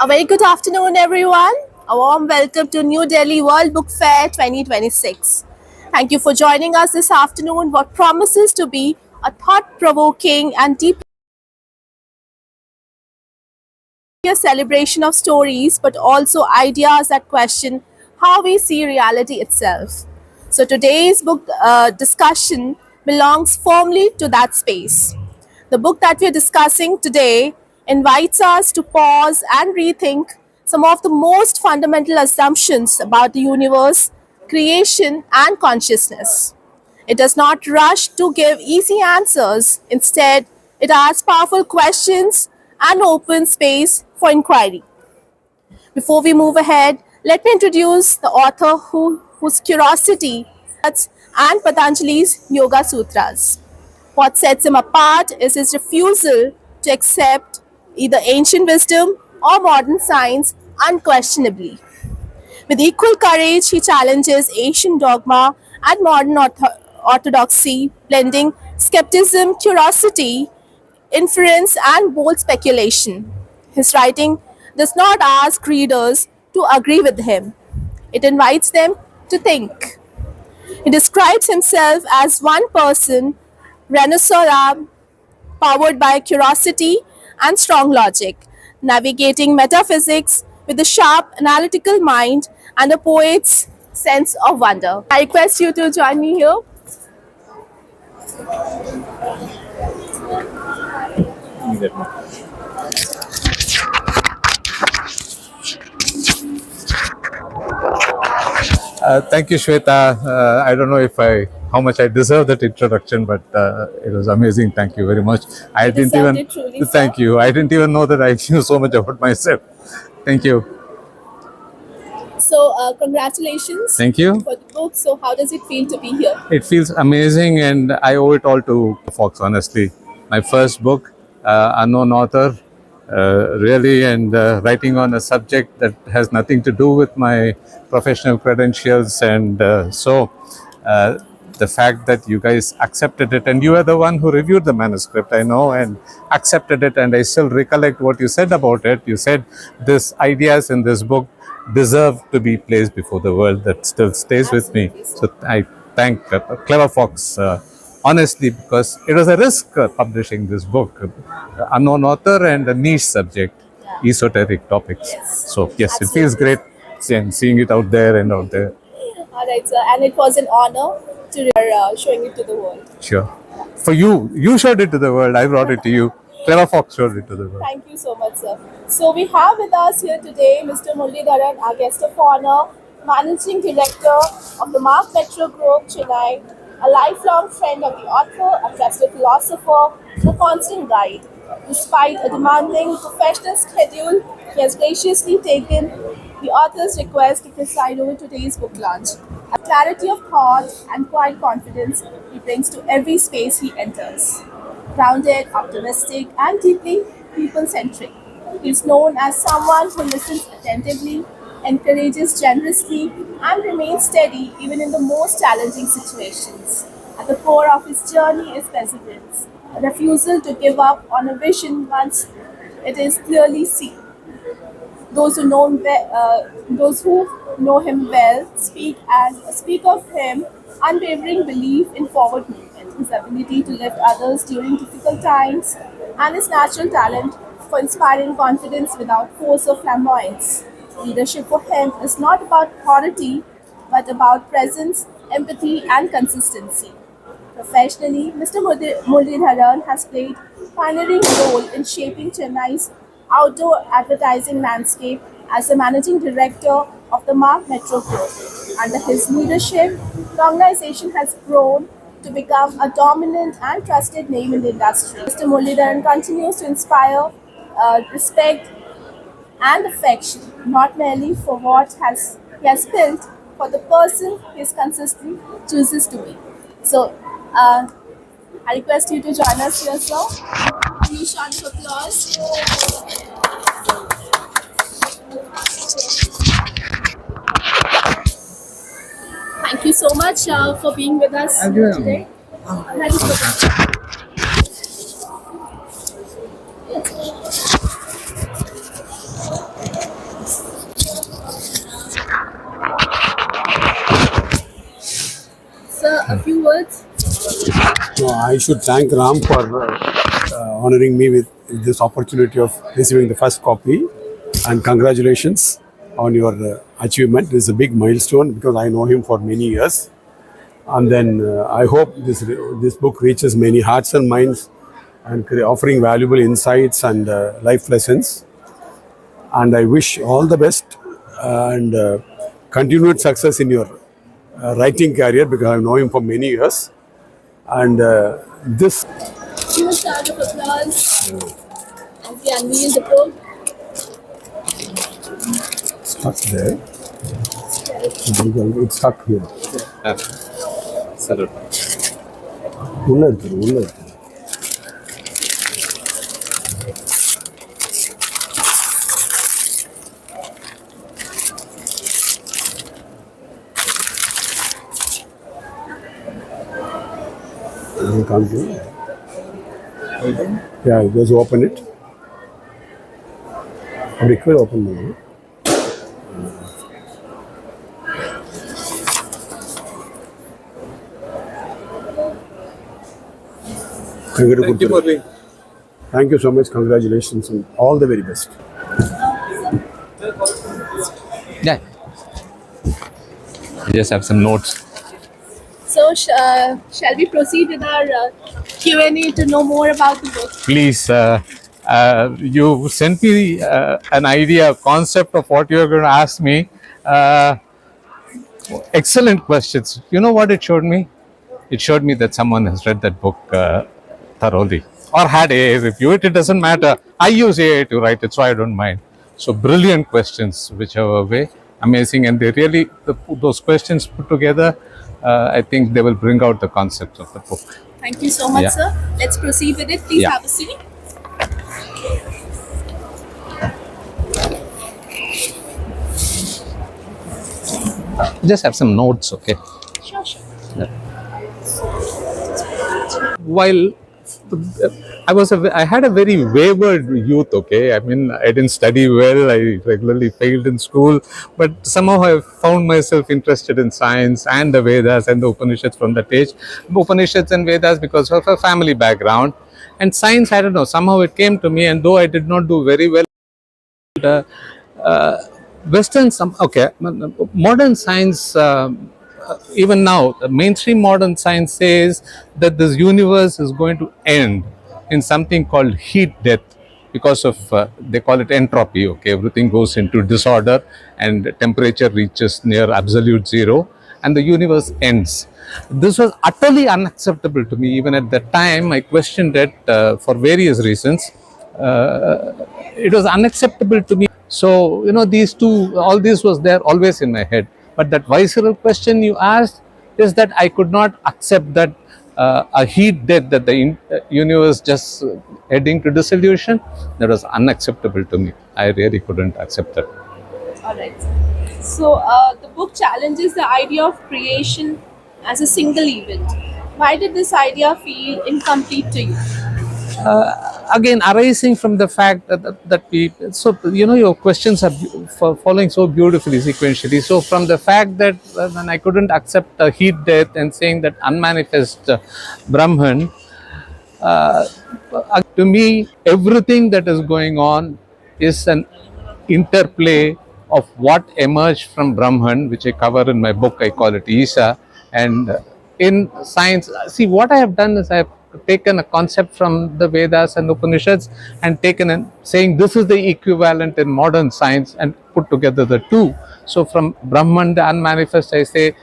A very good afternoon, everyone. A warm welcome to New Delhi World Book Fair 2026. Thank you for joining us this afternoon, what promises to be a thought provoking and deeply a celebration of stories, but also ideas that question how we see reality itself. So, today's book discussion belongs firmly to that space. The book that we're discussing today invites us to pause and rethink some of the most fundamental assumptions about the universe, creation, and consciousness. It does not rush to give easy answers. Instead, it asks powerful questions and opens space for inquiry. Before we move ahead, let me introduce the author whose curiosity and Patanjali's Yoga Sutras. What sets him apart is his refusal to accept either ancient wisdom or modern science unquestionably. With equal courage, he challenges ancient dogma and modern orthodoxy, blending skepticism, curiosity, inference, and bold speculation. His writing does not ask readers to agree with him, it invites them to think. He describes himself as one person, Renaissance powered by curiosity and strong logic, navigating metaphysics with a sharp analytical mind and a poet's sense of wonder. I request you to join me here. Thank you, Shweta. I don't know how much I deserve that introduction, but it was amazing. Thank you very much. I You didn't deserved even it truly, thank sir. you. I didn't even know that I knew so much about myself. Thank you. So, congratulations Thank you. for the book. So, how does it feel to be here? It feels amazing, and I owe it all to Fox. Honestly, my first book, unknown author, really, and writing on a subject that has nothing to do with my professional credentials, and uh, the fact that you guys accepted it, and you are the one who reviewed the manuscript, I know, and accepted it, and I still recollect what you said about it. You said these ideas in this book deserve to be placed before the world. That still stays with me. Absolutely, sir. So I thank Cleverfox honestly, because it was a risk publishing this book, unknown author and a niche subject, Yeah. esoteric topics. Yes. So yes, it feels Absolutely. great seeing it out there and out there. All right, sir. And it was an honor to showing it to the world. Sure. For you showed it to the world. I brought it to you. Cleverfox showed it to the world. Thank you so much, sir. So we have with us here today Mr. Muralidharan, our guest of honor, Managing Director of the Mark Metro Group, Chennai, a lifelong friend of the author, a trusted philosopher, and a constant guide. Despite a demanding professional schedule, he has graciously taken the author's request to preside over today's book launch. A clarity of thought and quiet confidence he brings to every space he enters. Grounded, optimistic, and deeply people centric. He is known as someone who listens attentively, encourages generously, and remains steady even in the most challenging situations. At the core of his journey is perseverance, a refusal to give up on a vision once it is clearly seen. Those who know him well speak of him unwavering belief in forward movement, his ability to lift others during difficult times, and his natural talent for inspiring confidence without force or flamboyance. Leadership for him is not about authority, but about presence, empathy, and consistency. Professionally, Mr. Muralidharan has played pioneering role in shaping Chennai's outdoor advertising landscape as the managing director of the Mark Metro Group. Under his leadership, the organization has grown to become a dominant and trusted name in the industry. Mr. Muralidharan continues to inspire respect and affection, not merely for what he has built, for the person he consistently chooses to be. So, I request you to join us here, sir. Huge round of applause. Thank you so much for being with us today. That is good. words? No, I should thank Ram for honoring me with this opportunity of receiving the first copy, and congratulations on your achievement. This is a big milestone because I know him for many years, and then I hope this book reaches many hearts and minds and offering valuable insights and life lessons. And I wish all the best and continued success in your writing career because I know him for many years. And this Huge round of applause as we unveil the book. stuck there. It's stuck here. Salute. உள்ள இருக்குது, உள்ள இருக்குது. Can't do it. Yeah, just open it. அப்படி கீழே open பண்ணுங்க. Thank you so much. Congratulations and all the very best. Yeah. I just have some notes. So, shall we proceed with our Q&A to know more about the book? Please, you sent me an idea, a concept of what you're going to ask me. Excellent questions. You know what it showed me? It showed me that someone has read that book thoroughly or had AA review it. It doesn't matter. I use AA to write it, so I don't mind. So brilliant questions, whichever way. Amazing. And they really, those questions put together, I think they will bring out the concept of the book. Thank you so much, Yeah. sir. Let's proceed with it. Please Yeah. have a seat. Just have some notes, okay? Sure, sure. While I had a very wayward youth, okay? I mean, I didn't study well, I regularly failed in school, but somehow I found myself interested in science and the Vedas and the Upanishads from that age. Upanishads and Vedas because of a family background. And science, I don't know, somehow it came to me, and though I did not do very well, modern science, even now, mainstream modern science says that this universe is going to end in something called heat death because of, they call it entropy, okay? Everything goes into disorder and temperature reaches near absolute zero and the universe ends. This was utterly unacceptable to me. Even at that time, I questioned it for various reasons. It was unacceptable to me. So, you know, these two, all this was there always in my head. But that visceral question you asked is that I could not accept that a heat death, that the universe just heading to dissolution, that was unacceptable to me. I really couldn't accept that. All right. So, the book challenges the idea of creation as a single event. Why did this idea feel incomplete to you? Again, arising from the fact that we, so, you know, your questions are following so beautifully sequentially. So from the fact that when I couldn't accept a heat death and saying that unmanifest Brahman, to me, everything that is going on is an interplay of what emerged from Brahman, which I cover in my book. I call it Isha. And in science, see, what I have done is I have taken a concept from the Vedas and Upanishads and taken and saying this is the equivalent in modern science and put together the two. So from Brahman, the unmanifest, I say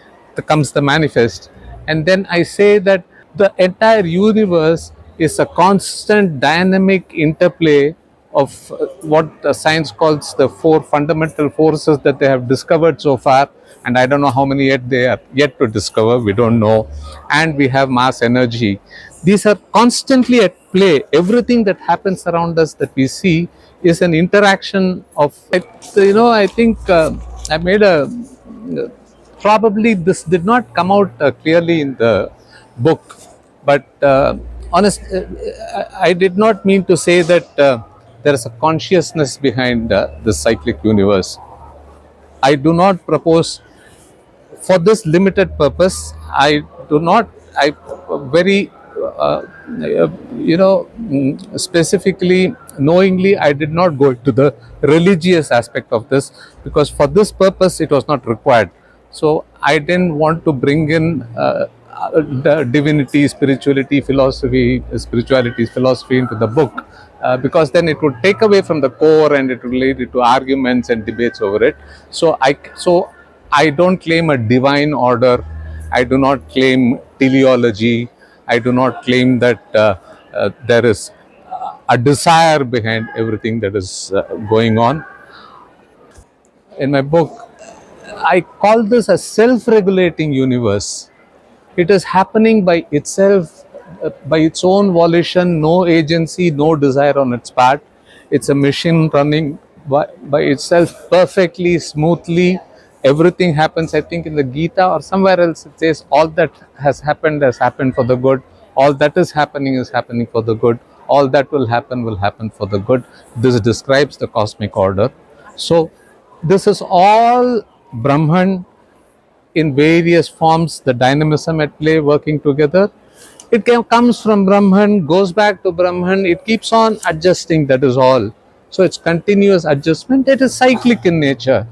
comes the manifest. And then I say that the entire universe is a constant dynamic interplay of what science calls the four fundamental forces that they have discovered so far. And I don't know how many yet they are yet to discover, we don't know. And we have mass energy. These are constantly at play. Everything that happens around us that we see is an interaction of, you know, I think I made a, probably this did not come out clearly in the book, but I did not mean to say that there is a consciousness behind this cyclic universe. I do not propose, for this limited purpose, I do not I very, specifically, knowingly, I did not go to the religious aspect of this, because for this purpose it was not required. So I didn't want to bring in the divinity, spirituality, philosophy into the book, because then it would take away from the core and it would lead to arguments and debates over it. So I don't claim a divine order. I do not claim teleology. I do not claim that there is a desire behind everything that is going on. In my book, I call this a self-regulating universe. It is happening by itself, by its own volition, no agency, no desire on its part. It's a machine running by itself perfectly, smoothly. Everything happens, I think in the Gita or somewhere else, it says all that has happened for the good. All that is happening for the good. All that will happen for the good. This describes the cosmic order. So this is all Brahman in various forms, the dynamism at play working together. It comes from Brahman, goes back to Brahman, it keeps on adjusting, that is all. So it's continuous adjustment, it is cyclic in nature.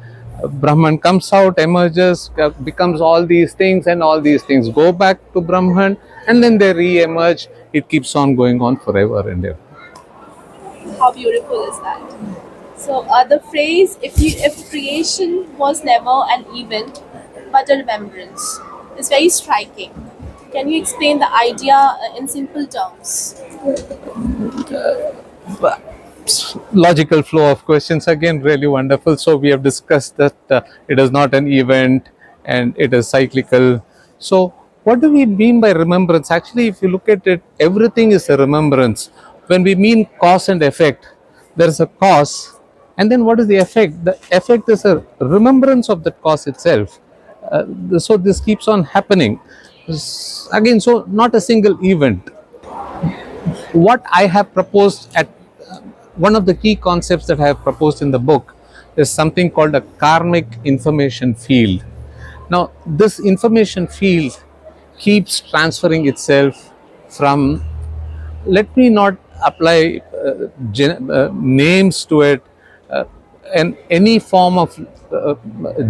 Brahman comes out, emerges, becomes all these things, and all these things go back to Brahman, and then they re-emerge. It keeps on going on forever and ever. How beautiful is that? So the phrase "if creation was never an event but a remembrance" is very striking. Can you explain the idea in simple terms? Logical flow of questions, again really wonderful. So we have discussed that it is not an event and it is cyclical. So what do we mean by remembrance? Actually, if you look at it, everything is a remembrance. When we mean cause and effect, there is a cause, and then what is the effect? The effect is a remembrance of the cause itself. So this keeps on happening again. So not a single event. What I have proposed at one of the key concepts that I have proposed in the book is something called a karmic information field. Now, this information field keeps transferring itself from, let me not apply names to it, and any form of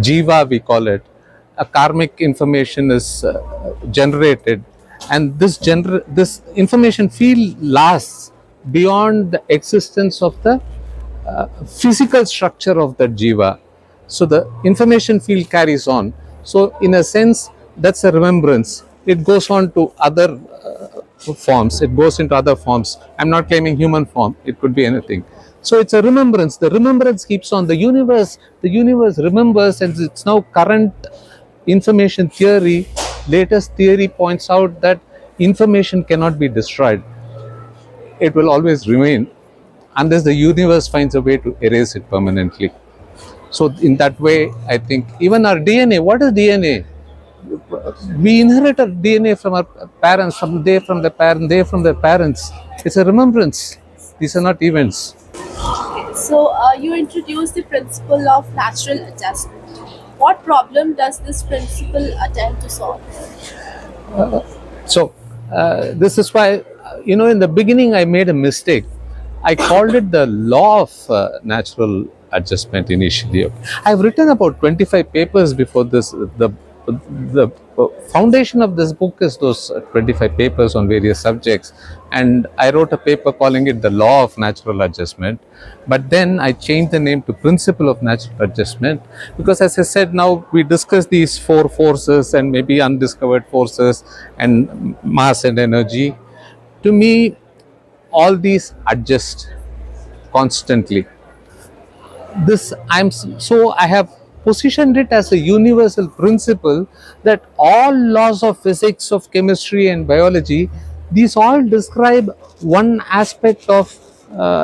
jiva, we call it, a karmic information is generated, and this information field lasts beyond the existence of the physical structure of that jiva. So the information field carries on. So in a sense, that's a remembrance. It goes on to other forms. It goes into other forms. I'm not claiming human form. It could be anything. So it's a remembrance. The remembrance keeps on. The universe remembers, and it's now current information theory. Latest theory points out that information cannot be destroyed. It will always remain unless the universe finds a way to erase it permanently. So in that way, I think even our DNA, what is DNA? We inherit our DNA from our parents, they from their parents, they from their parents. It's a remembrance. These are not events. Okay, so you introduced the principle of natural adjustment. What problem does this principle attempt to solve? So this is why, in the beginning I made a mistake. I called it the law of natural adjustment initially. I've written about 25 papers before this. The foundation of this book is those 25 papers on various subjects, and I wrote a paper calling it the law of natural adjustment, but then I changed the name to principle of natural adjustment, because as I said, now we discuss these four forces and maybe undiscovered forces and mass and energy. To me, all these adjust constantly. I have positioned it as a universal principle that all laws of physics, of chemistry and biology, these all describe one aspect of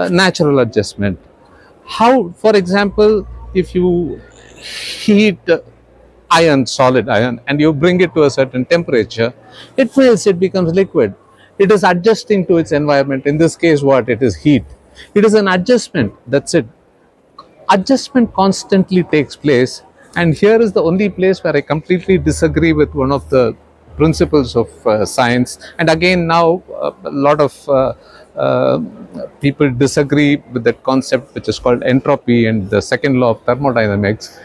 natural adjustment. How, for example, if you heat solid iron, and you bring it to a certain temperature, it melts, it becomes liquid. It is adjusting to its environment. In this case, what? It is heat. It is an adjustment, that's it. Adjustment constantly takes place, and here is the only place where I completely disagree with one of the principles of science. And again, now a lot of uh, people disagree with that concept, which is called entropy and the second law of thermodynamics.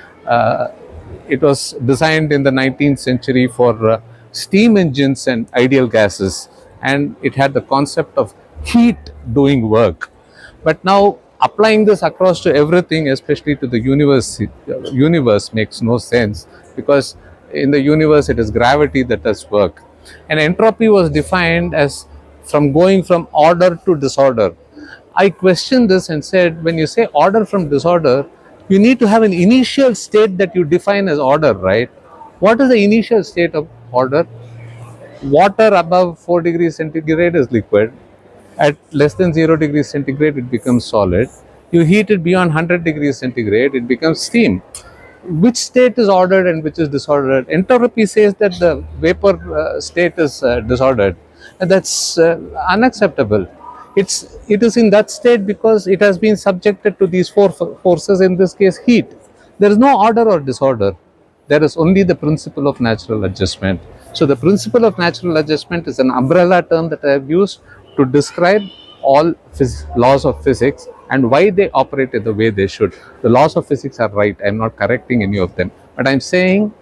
It was designed in the 19th century for steam engines and ideal gases, and it had the concept of heat doing work. But now applying this across to everything, especially to the universe makes no sense, because in the universe it is gravity that does work. And entropy was defined as from going from order to disorder. I questioned this and said, when you say order from disorder, you need to have an initial state that you define as order, right? What is the initial state of order? Water above 4 degrees centigrade is liquid. At less than 0 degrees centigrade, it becomes solid. You heat it beyond 100 degrees centigrade, it becomes steam. Which state is ordered and which is disordered? Entropy says that the vapor state is disordered, and that's unacceptable. It is in that state because it has been subjected to these four forces, in this case heat. There is no order or disorder. There is only the principle of natural adjustment. So the principle of natural adjustment is an umbrella term that I have used to describe all laws of physics and why they operate in the way they should. The laws of physics are right. I am not correcting any of them, but I am saying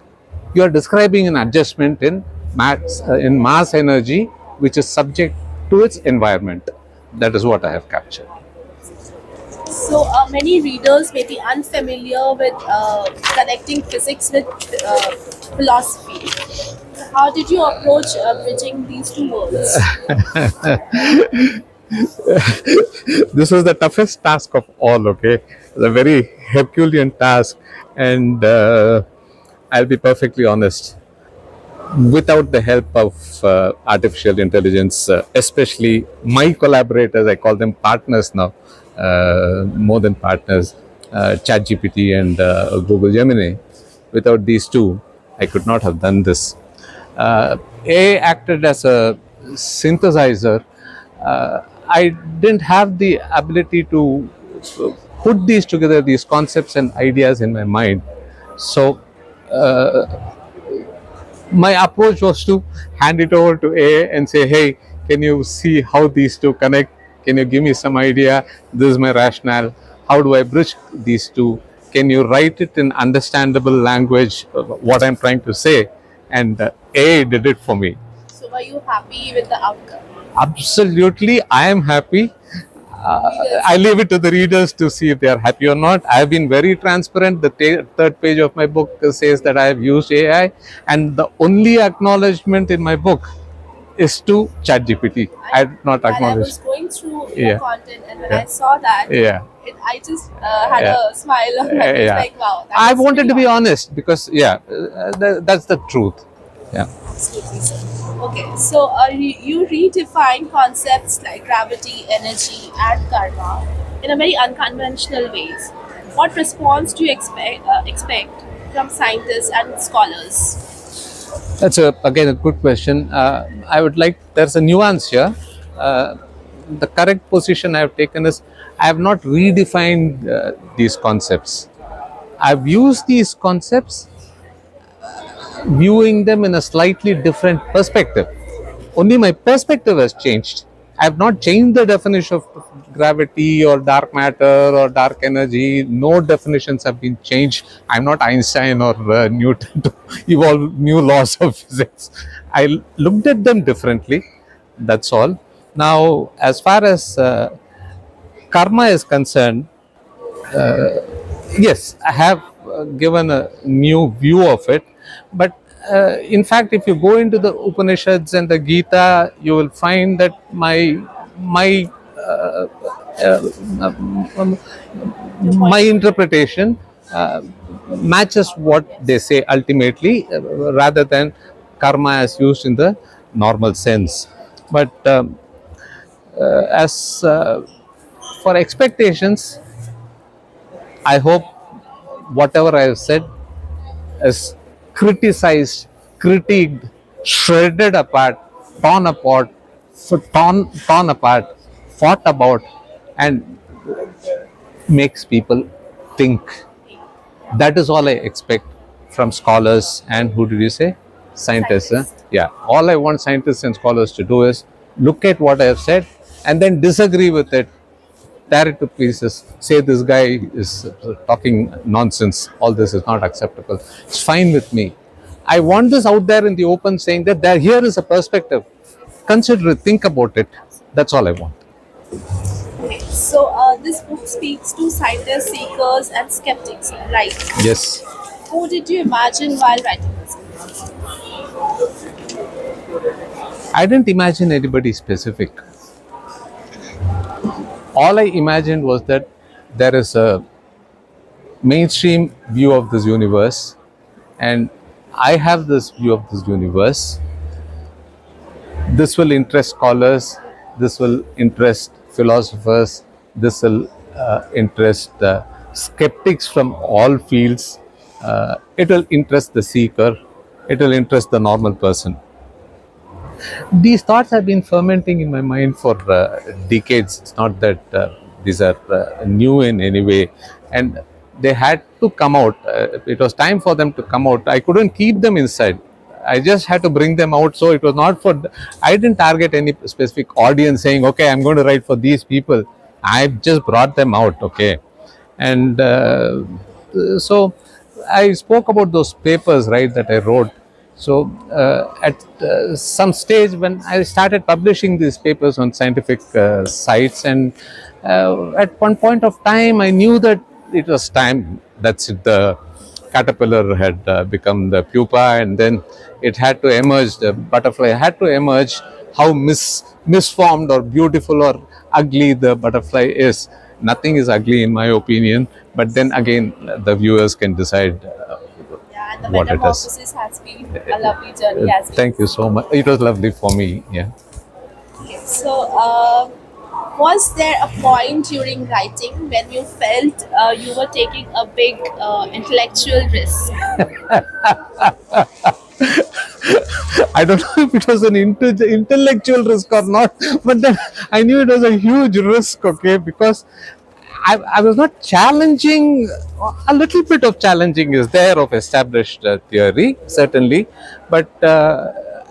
you are describing an adjustment in mass energy, which is subject to its environment. That is what I have captured. So many readers may be unfamiliar with connecting physics with philosophy. How did you approach bridging these two worlds? This was the toughest task of all, okay? The very Herculean task, and I'll be perfectly honest. Without the help of artificial intelligence, especially my collaborators, I call them partners now, more than partners, ChatGPT and Google Gemini. Without these two, I could not have done this. AI acted as a synthesizer. I didn't have the ability to put these together, these concepts and ideas in my mind. So my approach was to hand it over to AI and say, hey, can you see how these two connect? Can you give me some idea? This is my rationale. How do I bridge these two? Can you write it in understandable language, what I'm trying to say? And AI did it for me. So were you happy with the outcome? Absolutely, I am happy. I leave it to the readers to see if they are happy or not. I have been very transparent. The third page of my book says that I have used AI, and the only acknowledgement in my book is to ChatGPT. I did not While I acknowledge. was going through Yeah. your content, and when I saw that, Yeah. I just had Yeah. a smile on my face, Yeah. like, wow. that I was wanted to really be awesome. honest because, that's the truth. Yeah. Absolutely, sir. Okay, so you redefine concepts like gravity, energy, and karma in a very unconventional ways. What response do you expect from scientists and scholars? That's again a good question. I would like, there's a nuance here. The correct position I have taken is I have not redefined these concepts. I've used these concepts, viewing them in a slightly different perspective. Only my perspective has changed. I have not changed the definition of gravity or dark matter or dark energy. No definitions have been changed. I'm not Einstein or Newton to evolve new laws of physics. I looked at them differently. That's all. Now, as far as karma is concerned, yes, I have given a new view of it. But in fact, if you go into the Upanishads and the Gita, you will find that my my interpretation matches what they say ultimately, rather than karma as used in the normal sense. But as for expectations, I hope whatever I have said is criticized, critiqued, shredded apart, torn apart, fought about, and makes people think. That is all I expect from scholars and, who did you say? scientists. Yeah, all I want scientists and scholars to do is look at what I have said and then disagree with it, tear it to pieces, say this guy is talking nonsense, all this is not acceptable. It's fine with me. I want this out there in the open, saying that here is a perspective. Consider it, think about it. That's all I want. Okay, so this book speaks to scientists, seekers, and skeptics, right? Yes. Who did you imagine while writing this book? I didn't imagine anybody specific. All I imagined was that there is a mainstream view of this universe, and I have this view of this universe. This will interest scholars, this will interest philosophers, this will interest skeptics from all fields, it will interest the seeker, it will interest the normal person. These thoughts have been fermenting in my mind for decades. It's not that these are new in any way, and they had to come out. It was time for them to come out. I couldn't keep them inside. I just had to bring them out. So it was not for, I didn't target any specific audience saying, okay, I'm going to write for these people. I just brought them out, okay. And so I spoke about those papers, right, that I wrote. So at some stage when I started publishing these papers on scientific sites, and at one point of time I knew that it was time. That's it, the caterpillar had become the pupa, and then it had to emerge, the butterfly had to emerge. How misformed or beautiful or ugly the butterfly is. Nothing is ugly in my opinion, but then again the viewers can decide Yeah, and the what it is. metamorphosis has been a lovely journey as well. Thank you so much. It was lovely for me. Yeah. Okay, so was there a point during writing when you felt you were taking a big intellectual risk? I don't know if it was an intellectual risk or not, but then I knew it was a huge risk, okay, because I was not challenging. A little bit of challenging is there of established theory, certainly, but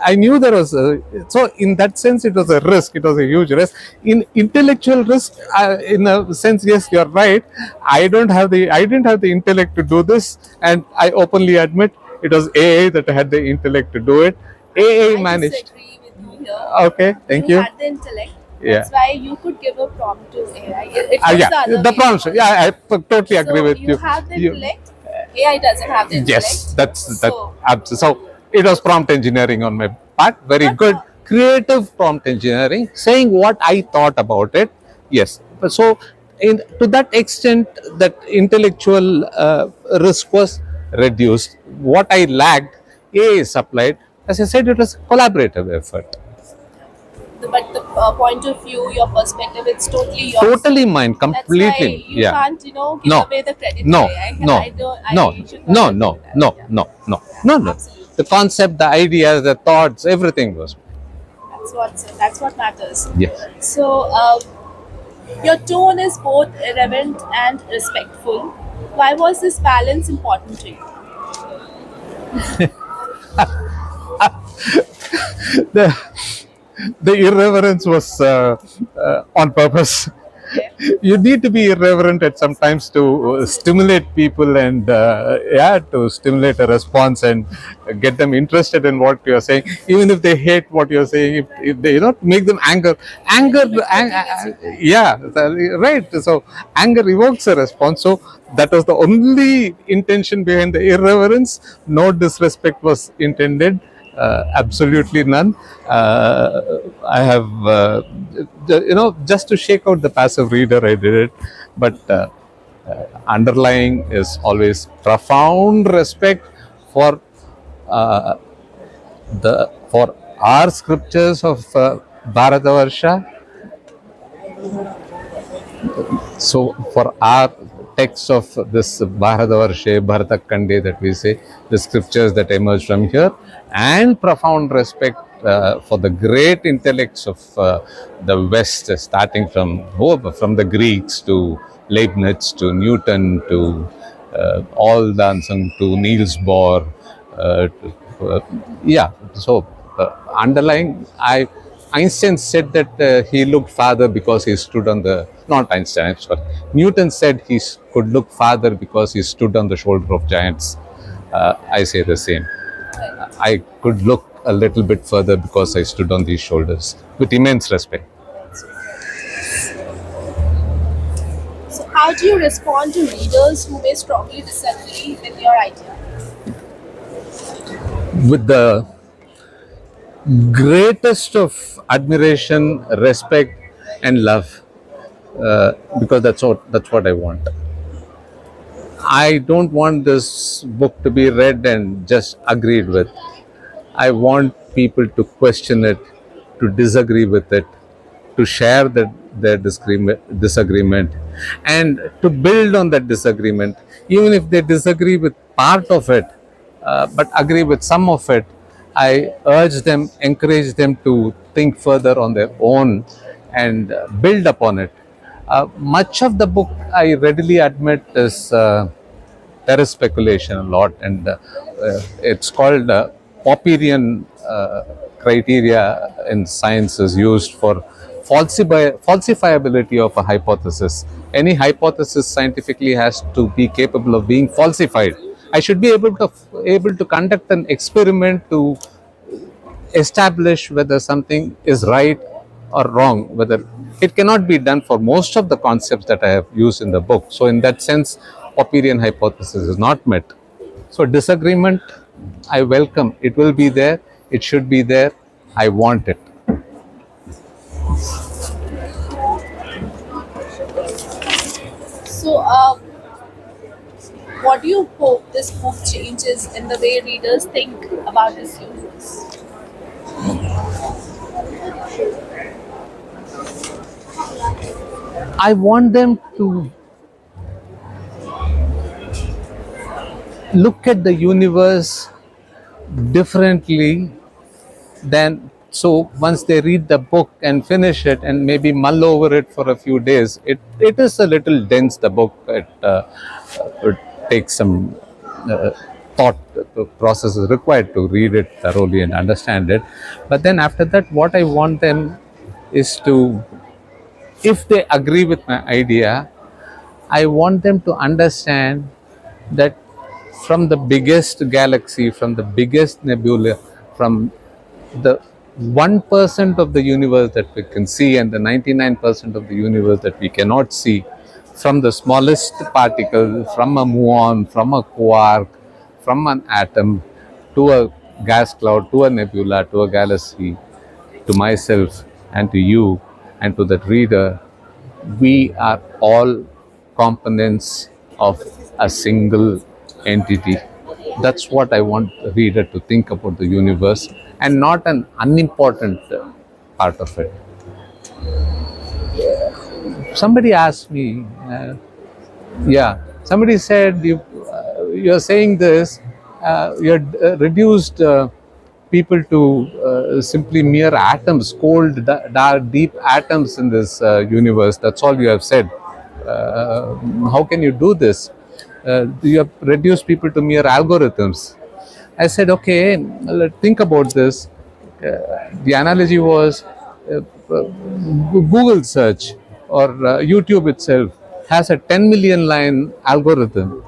I knew there was so in that sense it was a risk. It was a huge risk. In intellectual risk, in a sense, yes, you're right. I didn't have the intellect to do this, and I openly admit it was AA that had the intellect to do it. AA I managed. disagree with you here. Okay, thank you. You had the intellect. Yeah. That's why you could give a prompt to AI. It was Yeah, the other the way prompts. around. Yeah, I totally agree So with you have the You- intellect. AI doesn't have the intellect. Yes, that's that. So, So it was prompt engineering on my part. Very But, good, creative prompt engineering, saying what I thought about it. Yes, but so to that extent, that intellectual risk was reduced. What I lacked, AI supplied. As I said, it was a collaborative effort. but the point of view, your perspective, it's totally yours. Totally mine, That's why completely. you Yeah. can't, give No. away the credit No, to AI. no, I don't, I no, should no, not no, do that. no, Yeah. no, no, no. Absolutely. The concept, the ideas, the thoughts, everything was. That's what matters. Yes. So your tone is both irreverent and respectful. Why was this balance important to you? The, the irreverence was on purpose. Okay. You need to be irreverent at sometimes to stimulate people and to stimulate a response and get them interested in what you're saying, even if they hate what you're saying. If they make them yeah, right. So anger evokes a response. So that was the only intention behind the irreverence. No disrespect was intended. Absolutely none. I have, just to shake out the passive reader, I did it. But underlying is always profound respect for for our scriptures of Bharatavarsha. So for our texts of this Bharatavarsha, Bharatakande that we say, the scriptures that emerge from here, and profound respect for the great intellects of the West, starting from the Greeks to Leibniz to Newton to all the unsung, to Niels Bohr, Uh, yeah, so underlying, Einstein said that he looked farther because he stood on the, not Einstein, I'm sorry, Newton said he could look farther because he stood on the shoulder of giants. I say the same. I could look a little bit further because I stood on these shoulders with immense respect. So, how do you respond to readers who may strongly disagree with your idea? With the greatest of admiration, respect, and love, because that's what I want. I don't want this book to be read and just agreed with. I want people to question it, to disagree with it, to share their disagreement, and to build on that disagreement. Even if they disagree with part of it, but agree with some of it, I urge them, encourage them to think further on their own and build upon it. Much of the book, I readily admit, is there is speculation a lot, and it's called Popperian criteria in science is used for falsifiability of a hypothesis. Any hypothesis scientifically has to be capable of being falsified. I should be able to conduct an experiment to establish whether something is right or wrong, whether it cannot be done for most of the concepts that I have used in the book. So in that sense, Popperian hypothesis is not met. So disagreement, I welcome. It will be there. It should be there. I want it. So, what do you hope this book changes in the way readers think about this universe? I want them to look at the universe differently than, so once they read the book and finish it and maybe mull over it for a few days, it is a little dense, the book. It takes some thought process is required to read it thoroughly and understand it. But then after that, what I want them is to, if they agree with my idea, I want them to understand that from the biggest galaxy, from the biggest nebula, from the 1% of the universe that we can see and the 99% of the universe that we cannot see, from the smallest particle, from a muon, from a quark, from an atom, to a gas cloud, to a nebula, to a galaxy, to myself and to you and to that reader, we are all components of a single entity. That's what I want the reader to think about the universe, and not an unimportant part of it. Somebody asked me, somebody said, you're saying this, you're reduced people to simply mere atoms, cold, dark, deep atoms in this universe. That's all you have said. How can you do this? You have reduced people to mere algorithms. I said, okay, think about this. The analogy was Google search or YouTube itself has a 10 million line algorithm.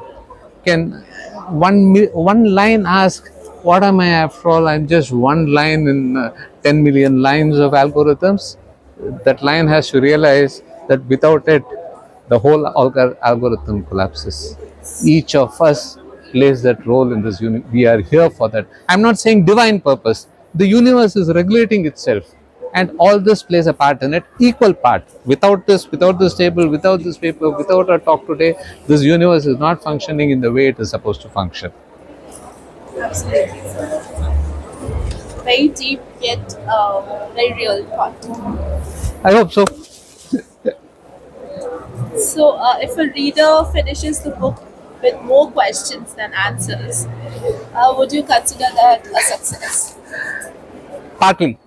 Can one line ask, what am I after all? I'm just one line in 10 million lines of algorithms. That line has to realize that without it, the whole algorithm collapses. Each of us plays that role in this universe. We are here for that. I'm not saying divine purpose. The universe is regulating itself, and all this plays a part in it, equal part. Without this table, without this paper, without our talk today, this universe is not functioning in the way it is supposed to function. Absolutely. Very deep yet very real thought. I hope so. So, if a reader finishes the book with more questions than answers, would you consider that a success? Partly.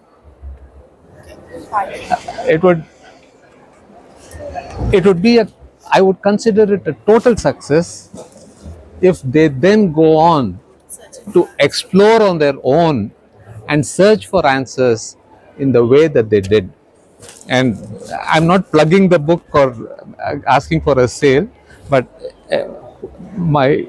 It would be I would consider it a total success if they then go on to explore on their own and search for answers in the way that they did. And I'm not plugging the book or asking for a sale, but my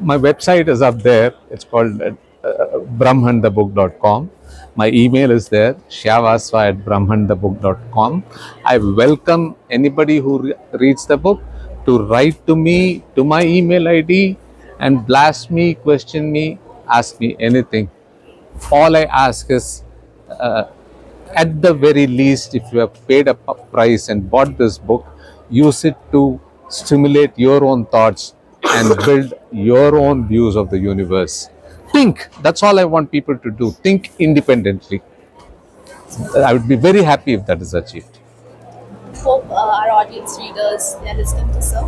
website is up there. It's called brahmandabook.com. My email is there, shyavasva@brahmandabook.com. I welcome anybody who reads the book to write to me, to my email ID, and blast me, question me, ask me anything. All I ask is, at the very least, if you have paid a price and bought this book, use it to stimulate your own thoughts and build your own views of the universe. Think. That's all I want people to do. Think independently. I would be very happy if that is achieved. Hope our audience readers, they're listening to sir.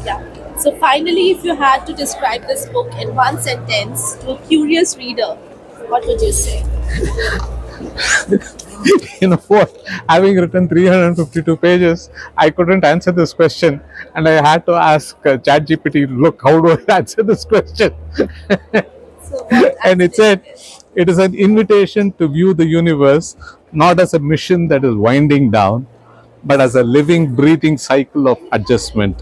Yeah. So finally, if you had to describe this book in one sentence to a curious reader, what would you say? You know what? Having written 352 pages, I couldn't answer this question, and I had to ask ChatGPT, look, how do I answer this question? So what And it said, it is an invitation to view the universe not as a mission that is winding down, but as a living, breathing cycle of adjustment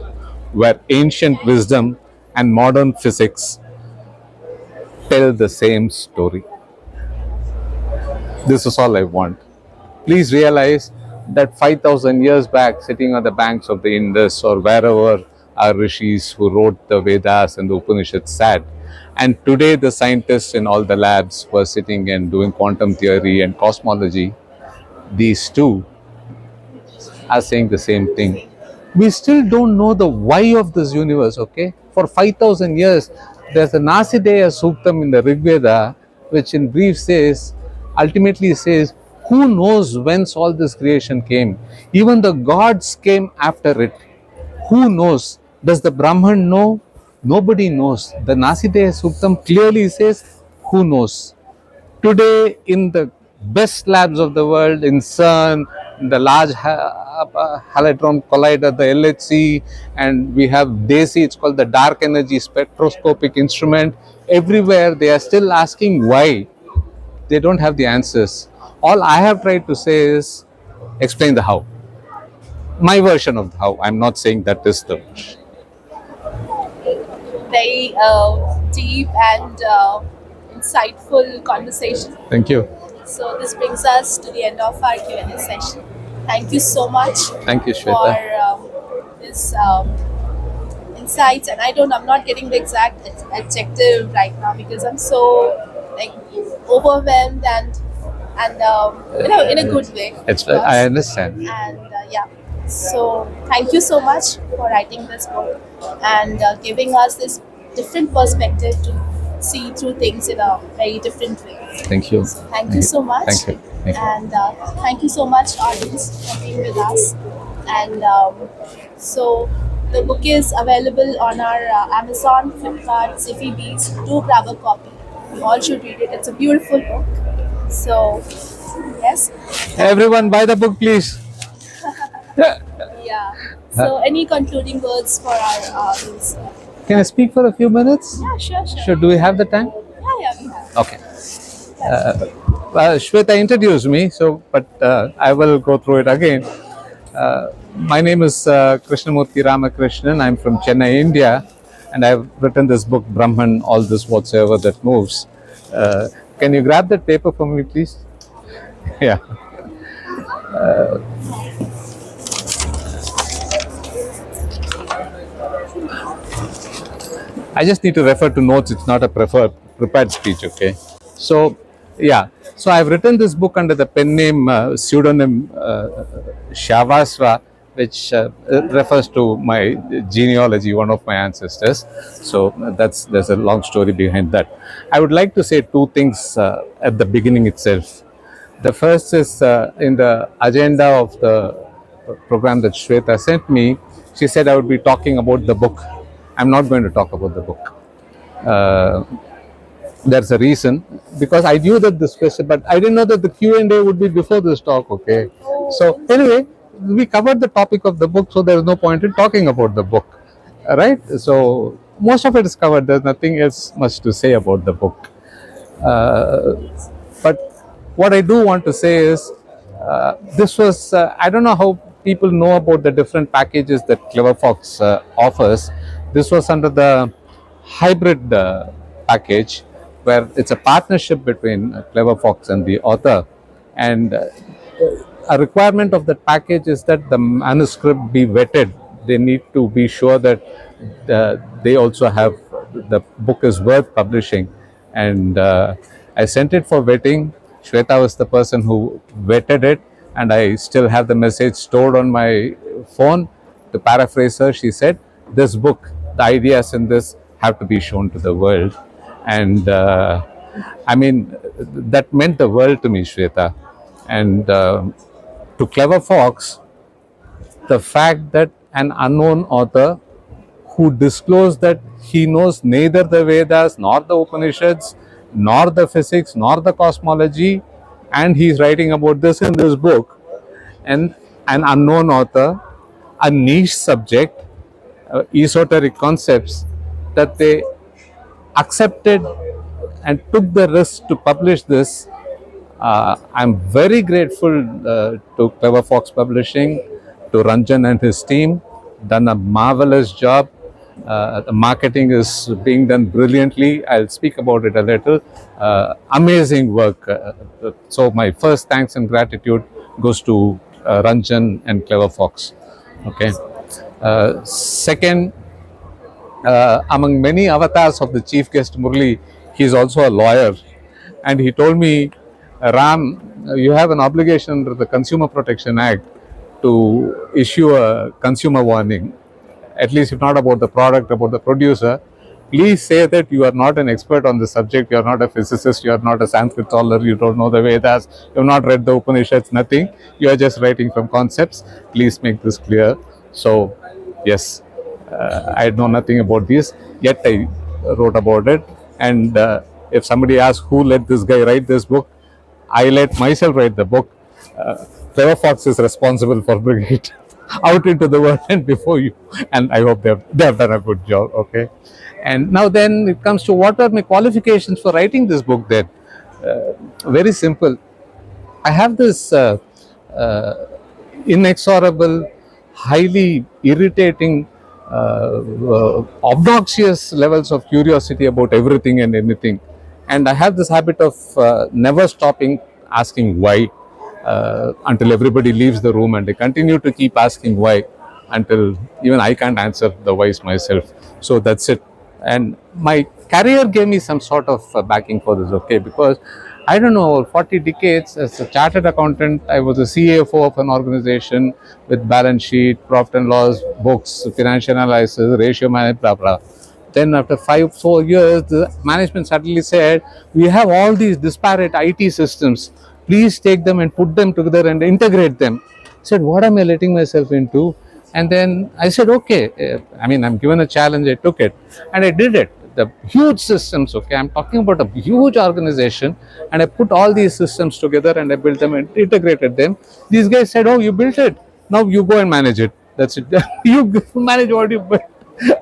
where ancient wisdom and modern physics tell the same story. This is all I want. Please realize that 5,000 years back, sitting on the banks of the Indus or wherever our rishis who wrote the Vedas and the Upanishads sat, and today the scientists in all the labs who are sitting and doing quantum theory and cosmology, these two are saying the same thing. We still don't know the why of this universe, okay? For 5,000 years, there's a Nasideya Suktam in the Rig Veda, which in brief says, ultimately says, who knows whence all this creation came? Even the gods came after it. Who knows? Does the Brahman know? Nobody knows. The Nasideya Suktam clearly says, who knows? Today, in the best labs of the world, in CERN, in the Large Hadron Collider, the LHC, and we have DESI, it's called the Dark Energy Spectroscopic Instrument. Everywhere, they are still asking why. They don't have the answers. All I have tried to say is, explain the how. My version of the how. I'm not saying that is the version. Very deep and insightful conversation. Thank you. So this brings us to the end of our Q&A session. Thank you so much Thank you, for Shweta. this insights. And I'm not getting the exact adjective right now because I'm so like overwhelmed and in a good way. It's, of course. I understand. And yeah, so thank you so much for writing this book and giving us this different perspective to see through things in a very different way. Thank you. So thank you so much. Thank you. Thank you. And thank you so much, audience, for being with us. And so the book is available on our Amazon, Flipkart, Ziffy Bees. Do grab a copy. You all should read it. It's a beautiful book. So yes. Everyone, buy the book, please. Yeah. So any concluding words for our audience? Can I speak for a few minutes? Yeah, sure. Do we have the time? Yeah, we have. Okay. Shweta introduced me, but I will go through it again. My name is Krishnamurthy Ramakrishnan. I'm from Chennai, India, and I've written this book, Brahman, All This Whatsoever That Moves. Can you grab that paper for me, please? Yeah. I just need to refer to notes. It's not a prepared speech, okay? So, yeah. So, I've written this book under the pen name, pseudonym Shyavasva, which refers to my genealogy, one of my ancestors. So, there's a long story behind that. I would like to say two things at the beginning itself. The first is in the agenda of the program that Shweta sent me, she said I would be talking about the book. I'm not going to talk about the book. There's a reason, because I knew that this question, but I didn't know that the Q&A would be before this talk, okay? So anyway, we covered the topic of the book, so there is no point in talking about the book, right? So most of it is covered. There's nothing else much to say about the book. But what I do want to say is, this was, I don't know how people know about the different packages that Cleverfox offers. This was under the hybrid package, where it's a partnership between Cleverfox and the author. And a requirement of that package is that the manuscript be vetted. They need to be sure that they also have, the book is worth publishing. And I sent it for vetting. Shweta was the person who vetted it, and I still have the message stored on my phone. To paraphrase her, she said, "This book, the ideas in this have to be shown to the world." And I mean, that meant the world to me, Shweta. And to Cleverfox, the fact that an unknown author who disclosed that he knows neither the Vedas, nor the Upanishads, nor the physics, nor the cosmology, and he's writing about this in this book, and an unknown author, a niche subject, esoteric concepts, that they accepted and took the risk to publish this. I'm very grateful to Cleverfox Publishing, to Ranjan and his team, done a marvelous job. The marketing is being done brilliantly. I'll speak about it a little. Amazing work. So my first thanks and gratitude goes to Ranjan and Cleverfox. Okay. Second, among many avatars of the chief guest Murli, he is also a lawyer, and he told me, Ram, you have an obligation under the Consumer Protection Act to issue a consumer warning, at least if not about the product, about the producer. Please say that you are not an expert on the subject, you are not a physicist, you are not a Sanskrit scholar, you don't know the Vedas, you have not read the Upanishads, nothing. You are just writing from concepts. Please make this clear. So, yes, I know nothing about this, yet I wrote about it. And if somebody asks who let this guy write this book, I let myself write the book. Cleverfox is responsible for bringing it out into the world and before you, and I hope they have done a good job. Okay, and now then it comes to what are my qualifications for writing this book. Then, very simple. I have this inexorable, highly irritating, obnoxious levels of curiosity about everything and anything, and I have this habit of never stopping asking why until everybody leaves the room, and I continue to keep asking why until even I can't answer the whys myself. So that's it. And my career gave me some sort of backing for this, okay, because I don't know, 40 decades as a chartered accountant, I was a CFO of an organization with balance sheet, profit and loss, books, financial analysis, ratio management, blah, blah. Then after 4 years, the management suddenly said, we have all these disparate IT systems. Please take them and put them together and integrate them. I said, what am I letting myself into? And then I said, okay, I mean, I'm given a challenge, I took it. And I did it. The huge systems, okay, I'm talking about a huge organization, and I put all these systems together and I built them and integrated them. These guys said, oh, you built it. Now you go and manage it. That's it. You manage what you built.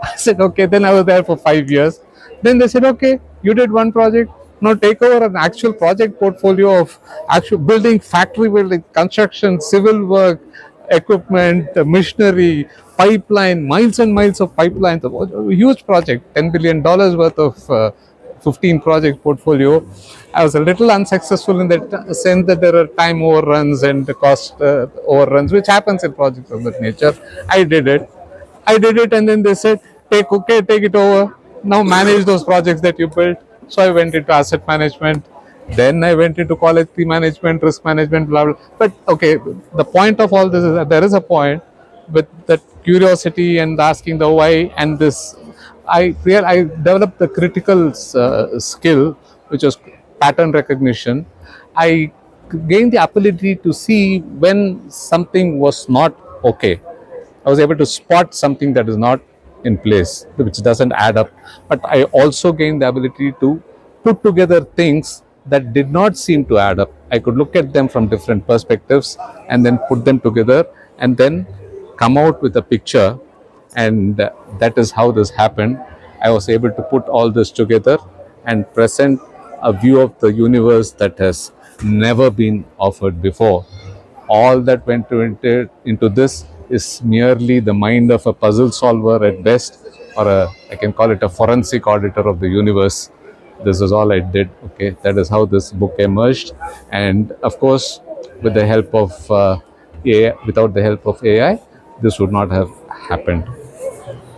I said, okay. Then I was there for 5 years. Then they said, okay, you did one project. Now take over an actual project portfolio of actual building, factory building, construction, civil work, equipment, machinery, pipeline, miles and miles of pipelines. A huge project, $10 billion worth of 15 project portfolio. I was a little unsuccessful in that sense that there are time overruns and cost overruns, which happens in projects of that nature. I did it, and then they said, take it over. Now manage those projects that you built. So I went into asset management. Then I went into quality management, risk management, blah, blah. But okay, the point of all this is that there is a point with that curiosity and asking the why, and this, I developed the critical skill, which was pattern recognition. I gained the ability to see when something was not okay. I was able to spot something that is not in place, which doesn't add up. But I also gained the ability to put together things that did not seem to add up. I could look at them from different perspectives and then put them together and then come out with a picture. And that is how this happened. I was able to put all this together and present a view of the universe that has never been offered before. All that went into this is merely the mind of a puzzle solver at best, or I can call it a forensic auditor of the universe. This is all I did. Okay, that is how this book emerged, and of course, with the help of AI, without the help of AI, this would not have happened.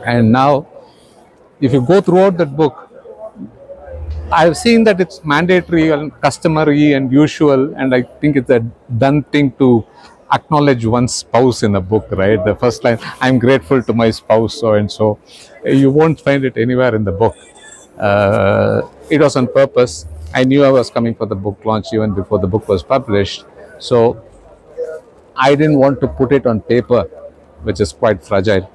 And now, if you go throughout that book, I've seen that it's mandatory and customary and usual, and I think it's a done thing to acknowledge one's spouse in a book, right? The first line, I'm grateful to my spouse, so and so. You won't find it anywhere in the book. It was on purpose. I knew I was coming for the book launch even before the book was published. So I didn't want to put it on paper, which is quite fragile.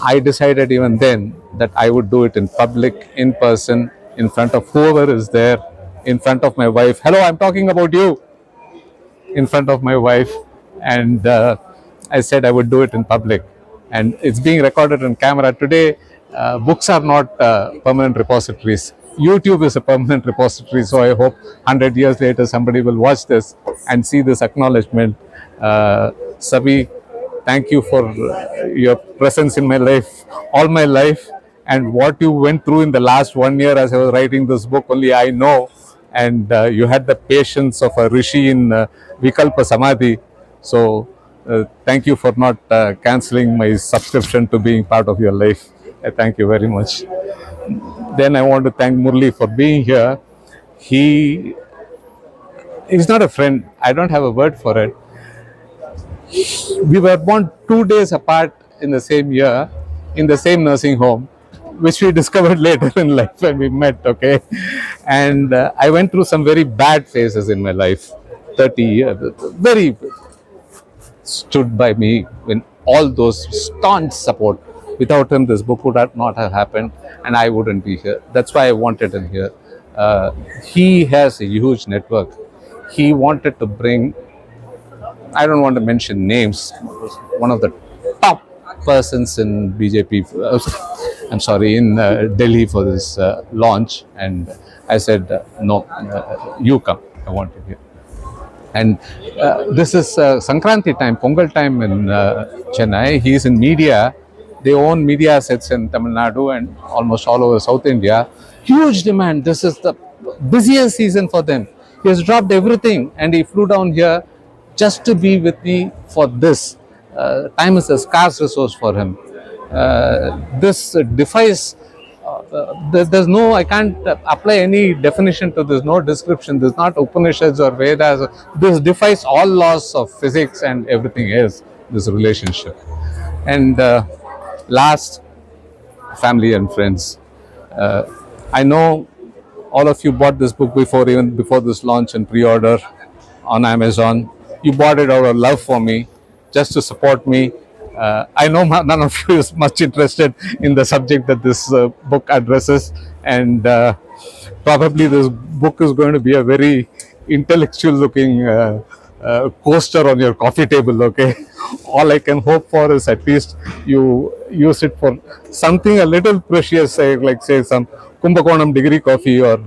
I decided even then that I would do it in public, in person, in front of whoever is there, in front of my wife. Hello, I'm talking about you. In front of my wife. And I said I would do it in public. And it's being recorded on camera. Today, books are not permanent repositories. YouTube is a permanent repository. So I hope 100 years later somebody will watch this and see this acknowledgement. Sabi, thank you for your presence in my life, all my life, and what you went through in the last 1 year as I was writing this book, only I know. And you had the patience of a rishi in Vikalpa Samadhi. So thank you for not cancelling my subscription to being part of your life. I thank you very much. Then I want to thank Murli for being here. He's not a friend. I don't have a word for it. We were born 2 days apart in the same year, in the same nursing home, which we discovered later in life when we met, okay? And I went through some very bad phases in my life, 30 years, very stood by me in all those staunch support. Without him, this book would not have happened, and I wouldn't be here. That's why I wanted him here. He has a huge network. He wanted to bring, I don't want to mention names, one of the top persons in BJP, I'm sorry, in Delhi for this launch. And I said, no, you come, I want you here. And this is Sankranti time, Pongal time in Chennai. He's in media. They own media assets in Tamil Nadu and almost all over South India. Huge demand. This is the busiest season for them. He has dropped everything and he flew down here just to be with me for this. Time is a scarce resource for him. This defies, there's no, I can't apply any definition to this, no description. There's not Upanishads or Vedas. This defies all laws of physics and everything else, this relationship. And last, family and friends. I know all of you bought this book before, even before this launch and pre-order on Amazon. You bought it out of love for me, just to support me. I know none of you is much interested in the subject that this book addresses, and probably this book is going to be a very intellectual looking coaster on your coffee table, okay? All I can hope for is at least you use it for something a little precious, like say some Kumbakonam degree coffee or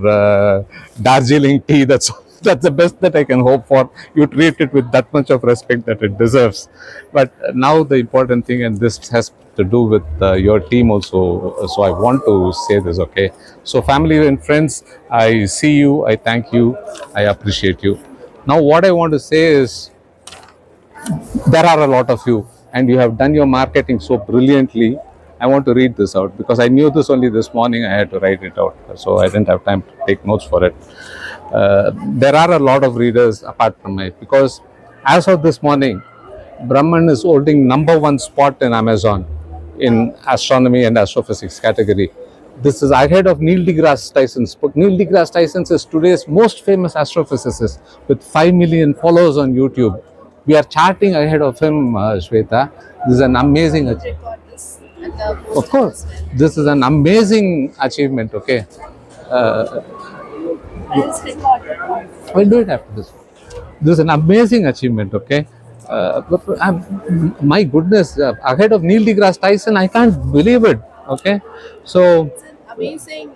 Darjeeling tea. That's the best that I can hope for. You treat it with that much of respect that it deserves. But now the important thing, and this has to do with your team also, so I want to say this, okay? So family and friends, I see you, I thank you, I appreciate you. Now what I want to say is, there are a lot of you and you have done your marketing so brilliantly. I want to read this out because I knew this only this morning. I had to write it out, so I didn't have time to take notes for it. There are a lot of readers apart from me, because as of this morning, Brahman is holding #1 spot in Amazon in astronomy and astrophysics category. This is ahead of Neil deGrasse Tyson's book. Neil deGrasse Tyson is today's most famous astrophysicist with 5 million followers on YouTube. We are charting ahead of him, Shweta. This is an amazing achievement. Of course, this is an amazing achievement, okay? We'll do it after this. This is an amazing achievement, okay? My goodness, ahead of Neil deGrasse Tyson, I can't believe it. Okay, so It's an amazing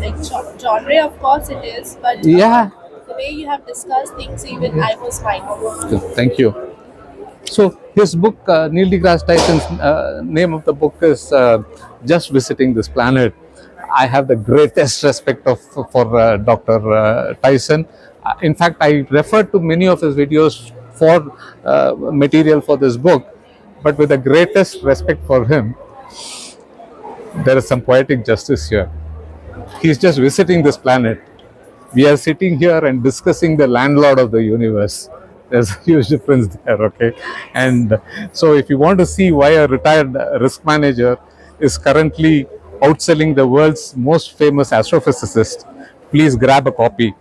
like genre, of course it is, but yeah, the way you have discussed things, even I was mind blown. thank you. So his book, Neil deGrasse Tyson's name of the book is Just Visiting This Planet. I have the greatest respect for Dr. Tyson. In fact, I referred to many of his videos for material for this book, but with the greatest respect for him, there is some poetic justice here. He's just visiting this planet. We are sitting here and discussing the landlord of the universe. There's a huge difference there, okay? And so, if you want to see why a retired risk manager is currently outselling the world's most famous astrophysicist, please grab a copy.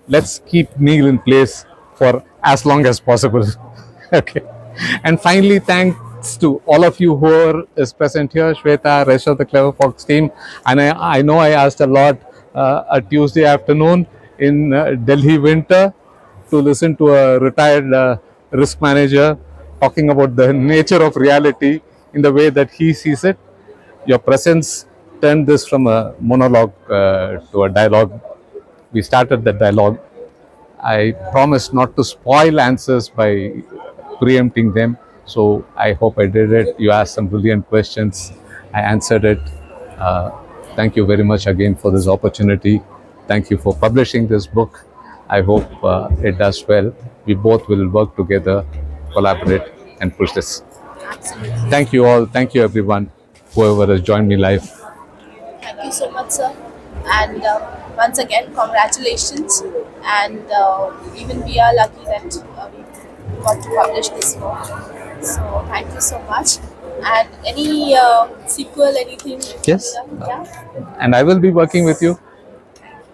Let's keep Neil in place for as long as possible. Okay. And finally, thanks to all of you who are is present here, Shweta, rest of the Cleverfox team. And I know I asked a lot a Tuesday afternoon in Delhi winter to listen to a retired risk manager talking about the nature of reality in the way that he sees it. Your presence turned this from a monologue to a dialogue. We started the dialogue. I promised not to spoil answers by preempting them. So I hope I did it. You asked some brilliant questions. I answered it. Uh, Thank you very much again for this opportunity. Thank you for publishing this book. I hope it does well. We both will work together, collaborate, and push this. Absolutely. Thank you all. Thank you, everyone, whoever has joined me live. Thank you so much, sir. And once again, congratulations. And even we are lucky that we got to publish this book. So thank you so much. And any sequel, anything? Yes. Yeah. And I will be working with you.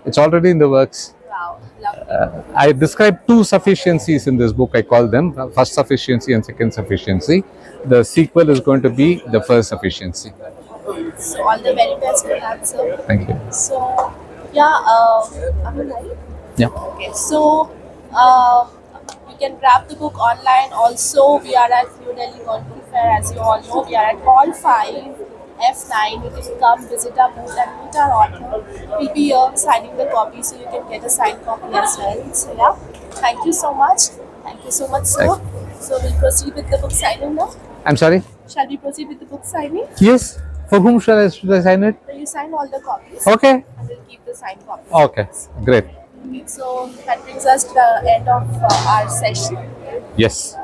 It's already in the works. Wow. Lovely. I describe two sufficiencies in this book. I call them first sufficiency and second sufficiency. The sequel is going to be the first sufficiency. So all the very best for that, sir. Thank you. So yeah, am I right? Yeah. Okay, so you can grab the book online. Also, we are at New Delhi Conference Fair, as you all know. We are at Hall 5, F9. You can come visit our booth and meet our author. We'll be signing the copy, so you can get a signed copy as well. So yeah, thank you so much. Thank you so much, sir. So we'll proceed with the book signing now. I'm sorry? Shall we proceed with the book signing? Yes. For whom should I sign it? So you sign all the copies. Okay. And we'll keep the signed copies. Okay. Great. Okay, so that brings us to the end of our session. Yes.